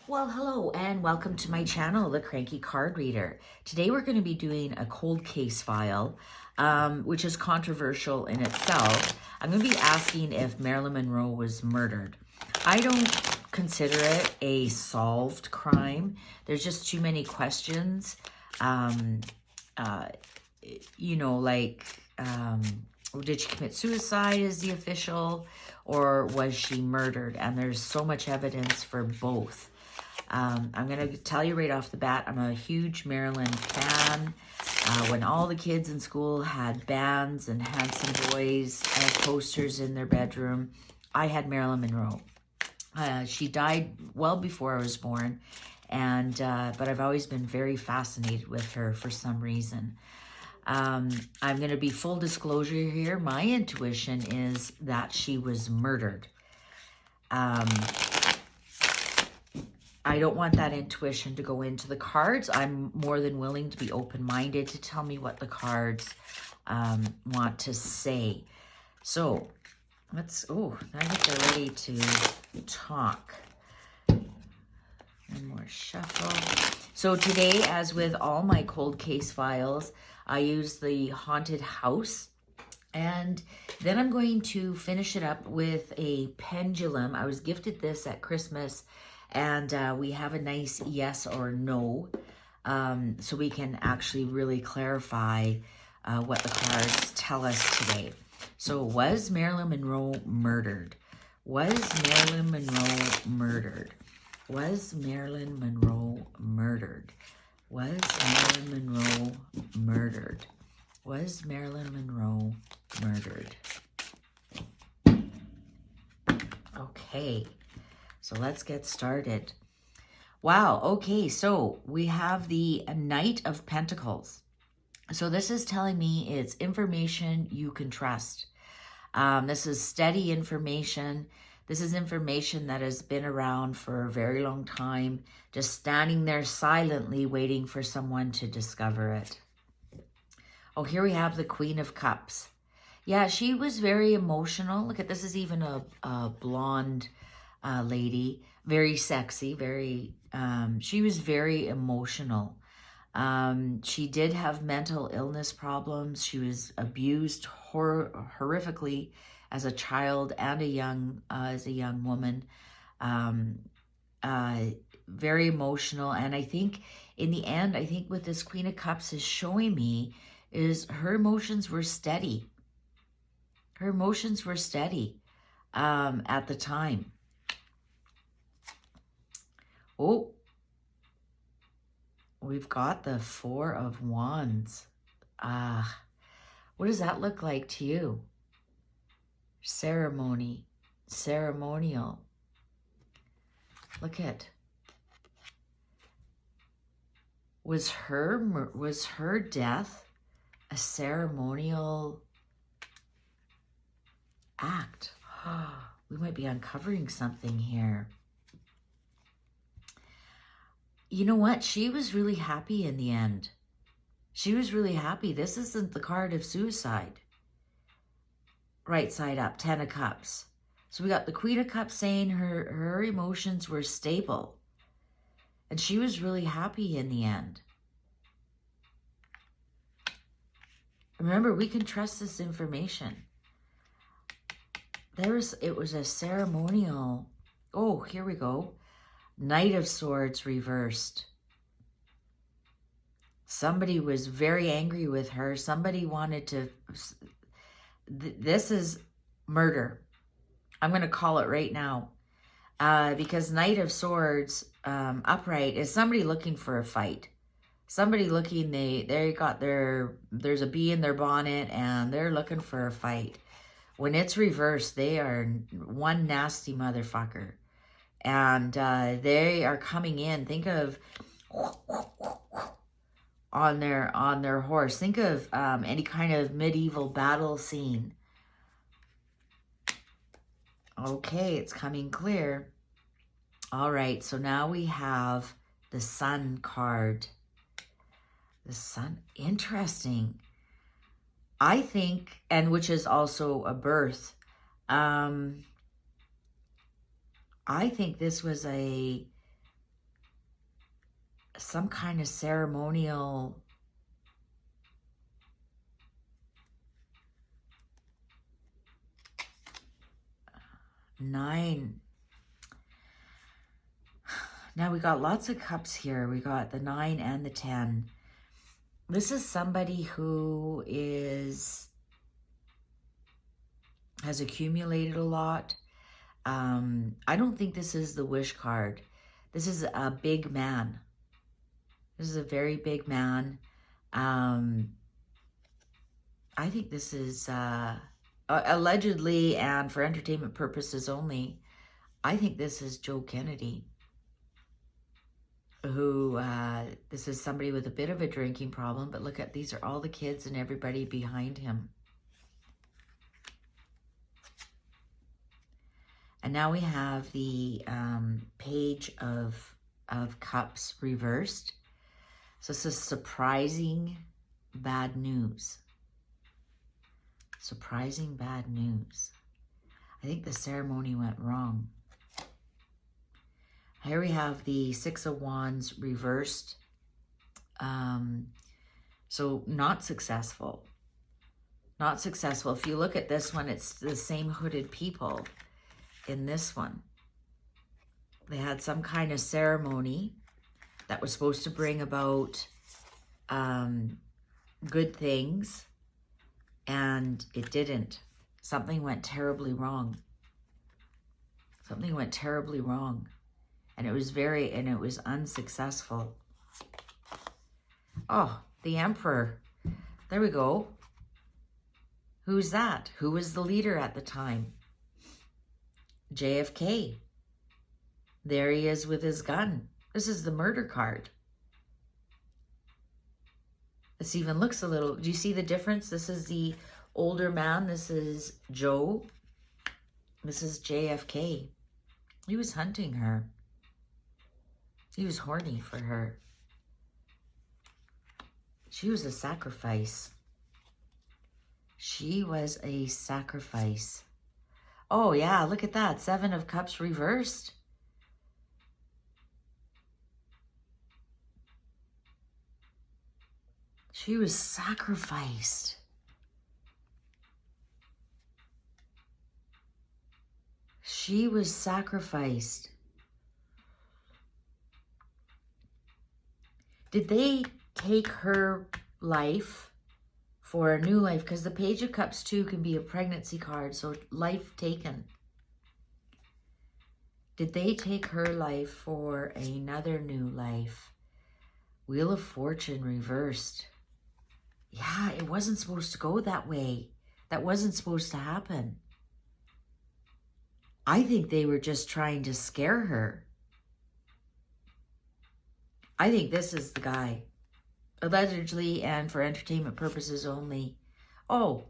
Well, hello and welcome to my channel, The Cranky Card Reader. Today we're going to be doing a cold case file, which is controversial in itself. I'm going to be asking if Marilyn Monroe was murdered. I don't consider it a solved crime. There's just too many questions. Did she commit suicide as the official, or was she murdered? And there's so much evidence for both. I'm going to tell you right off the bat, I'm a huge Marilyn fan. When all the kids in school had bands and had some boys and posters in their bedroom, I had Marilyn Monroe. She died well before I was born, but I've always been very fascinated with her for some reason. I'm going to be full disclosure here. My intuition is that she was murdered. I don't want that intuition to go into the cards. I'm more than willing to be open-minded to tell me what the cards want to say. So let's, I think they're ready to talk. One more shuffle. So today, as with all my cold case files, I use the haunted house. And then I'm going to finish it up with a pendulum. I was gifted this at Christmas. And we have a nice yes or no, so we can actually really clarify what the cards tell us today. So was Marilyn Monroe murdered? Was Marilyn Monroe murdered? Was Marilyn Monroe murdered? Was Marilyn Monroe murdered? Was Marilyn Monroe murdered? Okay. So let's get started. Wow, okay, so we have the Knight of Pentacles. So this is telling me it's information you can trust. This is steady information. This is information that has been around for a very long time, just standing there silently waiting for someone to discover it. Oh, here we have the Queen of Cups. Yeah, she was very emotional. Look at this, is even a blonde lady, very sexy, she was very emotional. She did have mental illness problems. She was abused horrifically as a child and as a young woman. Very emotional. And I think in the end, I think what this Queen of Cups is showing me is her emotions were steady. Her emotions were steady at the time. Oh, we've got the Four of Wands. What does that look like to you? Ceremony, ceremonial. Look at. Was her death a ceremonial act? We might be uncovering something here. You know what? She was really happy in the end. She was really happy. This isn't the card of suicide. Right side up, Ten of Cups. So we got the Queen of Cups saying her emotions were stable. And she was really happy in the end. Remember, we can trust this information. It was a ceremonial. Oh, here we go. Knight of Swords reversed. Somebody was very angry with her. Somebody wanted to... This is murder. I'm going to call it right now. Because Knight of Swords upright is somebody looking for a fight. Somebody looking, there's a bee in their bonnet and they're looking for a fight. When it's reversed, they are one nasty motherfucker. And they are coming in. Think of on their horse. Think of any kind of medieval battle scene. Okay, it's coming clear. All right, so now we have the Sun card. The Sun, interesting. I think, and which is also a birth. I think this was a some kind of ceremonial nine. Now we got lots of cups here. We got the 9 and the 10. This is somebody who has accumulated a lot. I don't think this is the wish card. This is a big man. This is a very big man. I think this is allegedly, and for entertainment purposes only, I think this is Joe Kennedy, who, this is somebody with a bit of a drinking problem, but look at, these are all the kids and everybody behind him. And now we have the Page of Cups reversed. So this is surprising bad news. Surprising bad news. I think the ceremony went wrong. Here we have the 6 of Wands reversed. So not successful. Not successful. If you look at this one, it's the same hooded people in this one. They had some kind of ceremony that was supposed to bring about good things, and it didn't. Something went terribly wrong. Something went terribly wrong. And it was unsuccessful. Oh, the Emperor. There we go. Who's that? Who was the leader at the time? JFK. There he is with his gun. This is the murder card. This even looks a little, do you see the difference? This is the older man. This is Joe. This is JFK. He was hunting her. He was horny for her. She was a sacrifice. She was a sacrifice. Oh yeah, look at that. 7 of Cups reversed. She was sacrificed. She was sacrificed. Did they take her life for a new life? Because the Page of Cups too can be a pregnancy card, so life taken. Did they take her life for another new life? Wheel of Fortune reversed. Yeah, it wasn't supposed to go that way. That wasn't supposed to happen. I think they were just trying to scare her. I think this is the guy. Allegedly and for entertainment purposes only. Oh,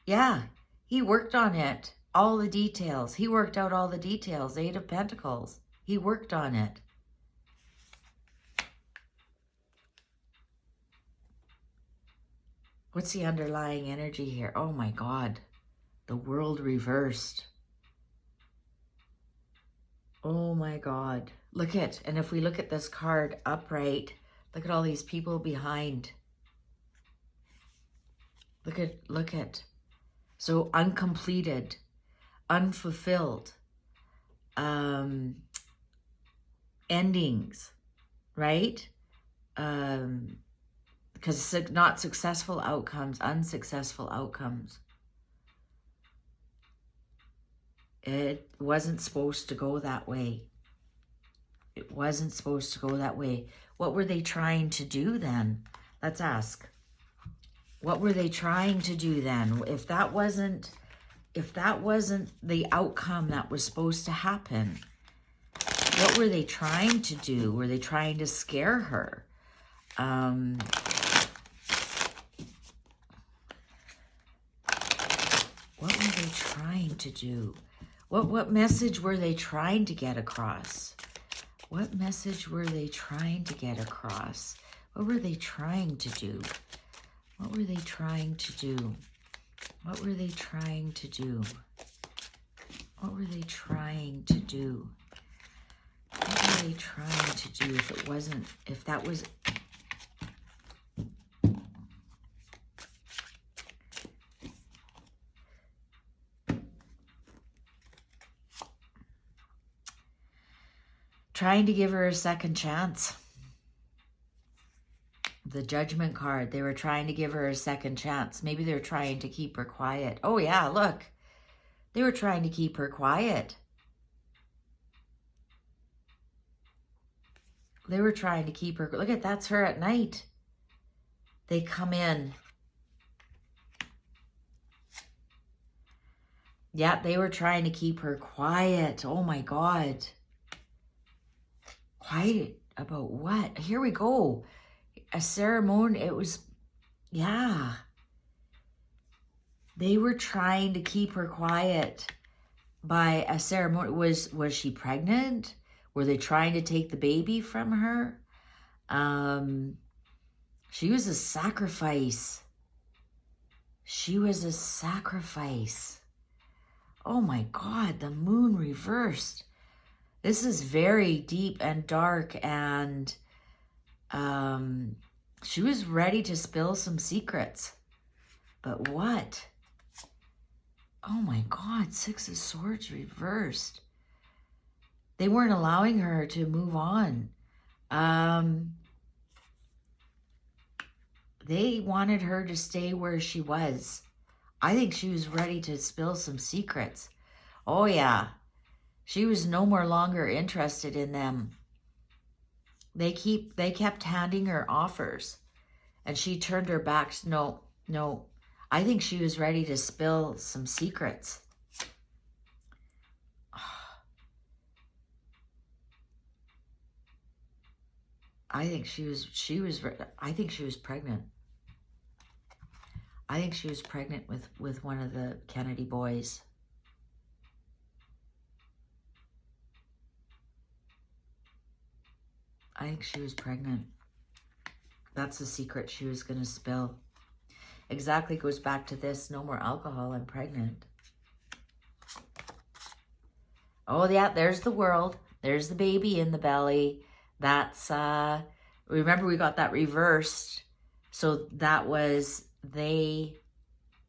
yeah. He worked on it. All the details. He worked out all the details. 8 of Pentacles. He worked on it. What's the underlying energy here? Oh my God. The World reversed. Oh my God. Look at, and if we look at this card upright, look at all these people behind. Look at. So uncompleted, unfulfilled, endings, right? Because not successful outcomes, unsuccessful outcomes. It wasn't supposed to go that way. It wasn't supposed to go that way. What were they trying to do then? Let's ask. What were they trying to do then? If that wasn't the outcome that was supposed to happen, what were they trying to do? Were they trying to scare her? What were they trying to do? What message were they trying to get across? What message were they trying to get across? What were they trying to do? What were they trying to do? What were they trying to do? What were they trying to do? What were they trying to do if it wasn't, if that was... Trying to give her a second chance. The Judgment card, they were trying to give her a second chance. Maybe they're trying to keep her quiet. Oh yeah, look. They were trying to keep her quiet. They were trying to keep her... Look at, that's her at night. They come in. Yeah, they were trying to keep her quiet. Oh my God. Quiet about what? Here we go. A ceremony. It was, yeah. They were trying to keep her quiet by a ceremony. Was she pregnant? Were they trying to take the baby from her? She was a sacrifice. She was a sacrifice. Oh my God, the moon reversed. This is very deep and dark, and she was ready to spill some secrets. But what? Oh my God, Six of Swords reversed. They weren't allowing her to move on. They wanted her to stay where she was. I think she was ready to spill some secrets. Oh yeah. She was no more longer interested in them. They kept handing her offers, and she turned her back. No. I think she was ready to spill some secrets. I think she was pregnant. I think she was pregnant with one of the Kennedy boys. I think she was pregnant. That's the secret she was going to spill. Exactly, goes back to this. No more alcohol. I'm pregnant. Oh, yeah, there's the world. There's the baby in the belly. That's, remember we got that reversed. So that was, they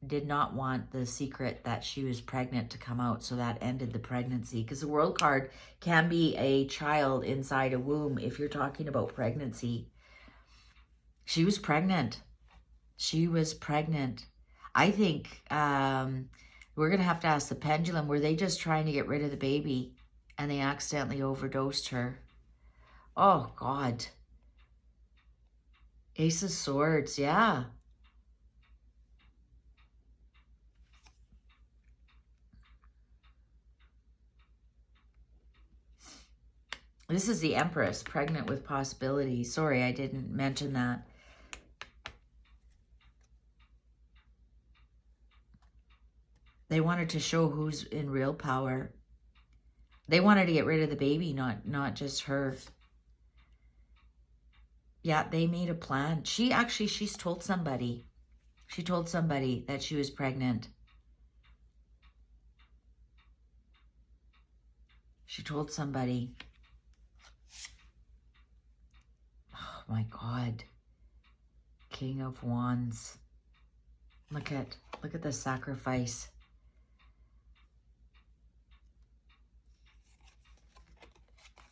did not want the secret that she was pregnant to come out. So that ended the pregnancy. Because the world card can be a child inside a womb if you're talking about pregnancy. She was pregnant. She was pregnant. I think we're going to have to ask the Pendulum, were they just trying to get rid of the baby and they accidentally overdosed her? Oh, God. Ace of Swords, yeah. This is the Empress, pregnant with possibility. Sorry, I didn't mention that. They wanted to show who's in real power. They wanted to get rid of the baby, not just her. Yeah, they made a plan. She's told somebody. She told somebody that she was pregnant. She told somebody. Oh my God. King of Wands. Look at the sacrifice.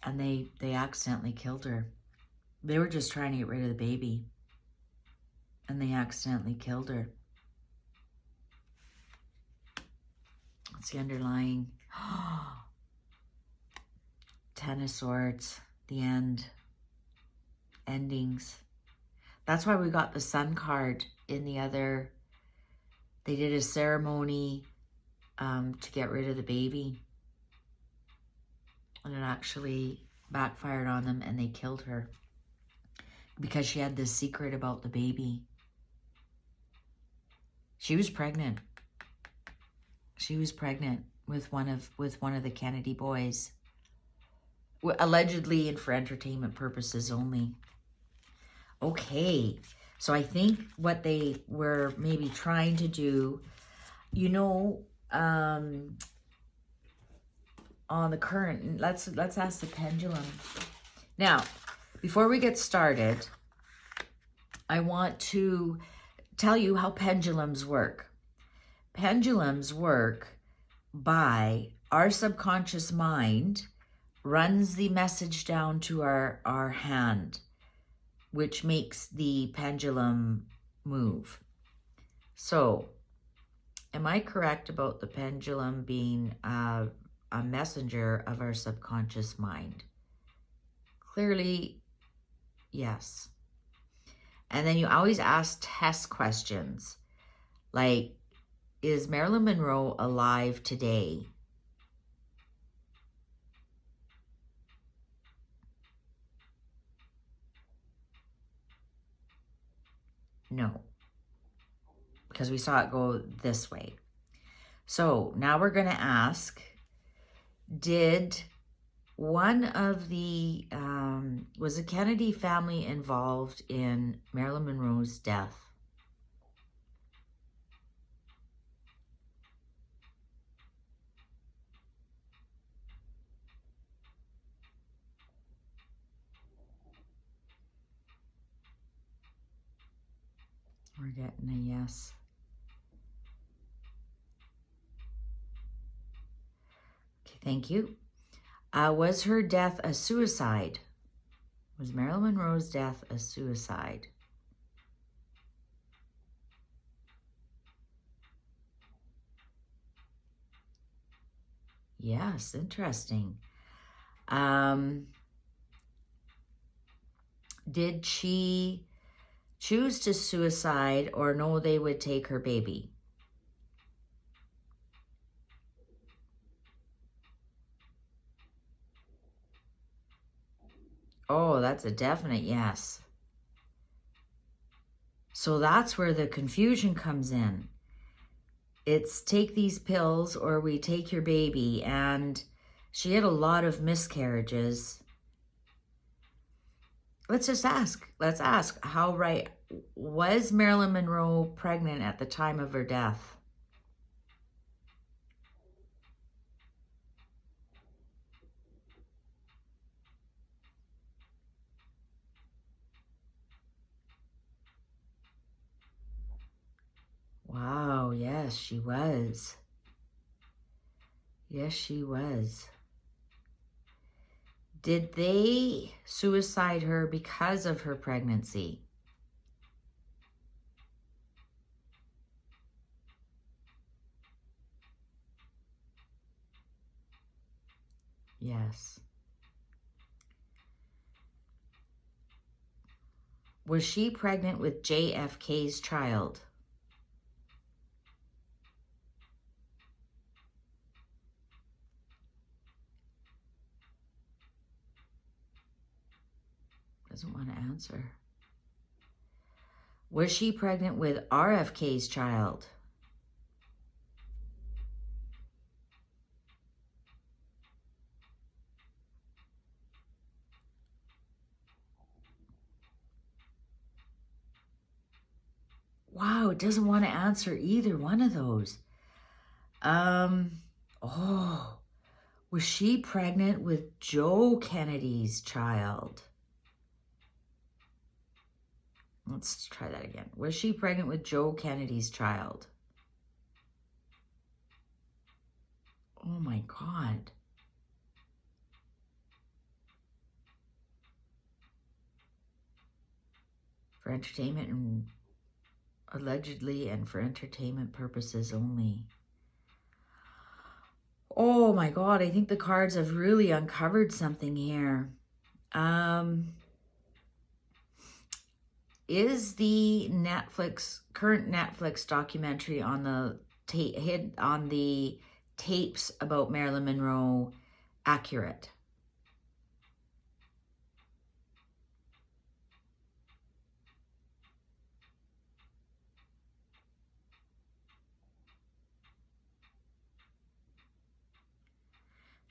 And they accidentally killed her. They were just trying to get rid of the baby. And they accidentally killed her. What's the underlying? Ten of Swords. The end. Endings. That's why we got the Sun card in the other. They did a ceremony to get rid of the baby. And it actually backfired on them and they killed her. Because she had this secret about the baby. She was pregnant. She was pregnant with one of the Kennedy boys. Allegedly and for entertainment purposes only. Okay. So I think what they were maybe trying to do, you know, on the current. Let's ask the pendulum. Now, before we get started, I want to tell you how pendulums work. Pendulums work by our subconscious mind runs the message down to our hand, which makes the pendulum move. So, am I correct about the pendulum being a messenger of our subconscious mind? Clearly, yes. And then you always ask test questions like, is Marilyn Monroe alive today? No, because we saw it go this way. So now we're going to ask, did one of the, was the Kennedy family involved in Marilyn Monroe's death? We're getting a yes. Okay, thank you. Was her death a suicide? Was Marilyn Monroe's death a suicide? Yes, interesting. Did she choose to suicide or know they would take her baby? Oh, that's a definite yes. So that's where the confusion comes in. It's take these pills or we take your baby, and she had a lot of miscarriages. Let's just ask. Let's ask, how right was Marilyn Monroe pregnant at the time of her death? Wow, yes, she was. Yes, she was. Did they suicide her because of her pregnancy? Yes. Was she pregnant with JFK's child? Doesn't want to answer. Was she pregnant with RFK's child? Wow, it doesn't want to answer either one of those. Oh, was she pregnant with Joe Kennedy's child? Let's try that again. Was she pregnant with Joe Kennedy's child? Oh my God. For entertainment and allegedly and for entertainment purposes only. Oh my God, I think the cards have really uncovered something here. Is the current Netflix documentary on the tapes about Marilyn Monroe accurate?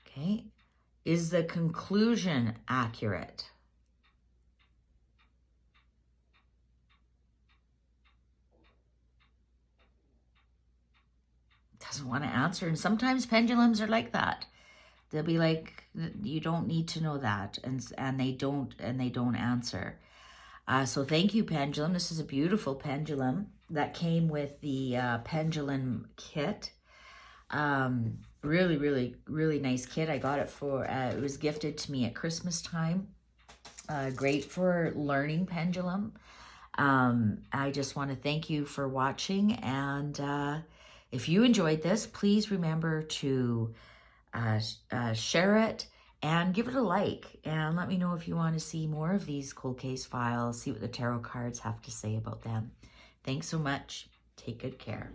Okay. Is the conclusion accurate? Doesn't want to answer. And sometimes pendulums are like that. They'll be like, you don't need to know that, and they don't answer. So thank you, Pendulum. This is a beautiful pendulum that came with the Pendulum kit. Really, really, really nice kit. I got it for, it was gifted to me at Christmas time. Great for learning pendulum. I just want to thank you for watching, and if you enjoyed this, please remember to share it and give it a like, and let me know if you want to see more of these cold case files, see what the tarot cards have to say about them. Thanks so much. Take good care.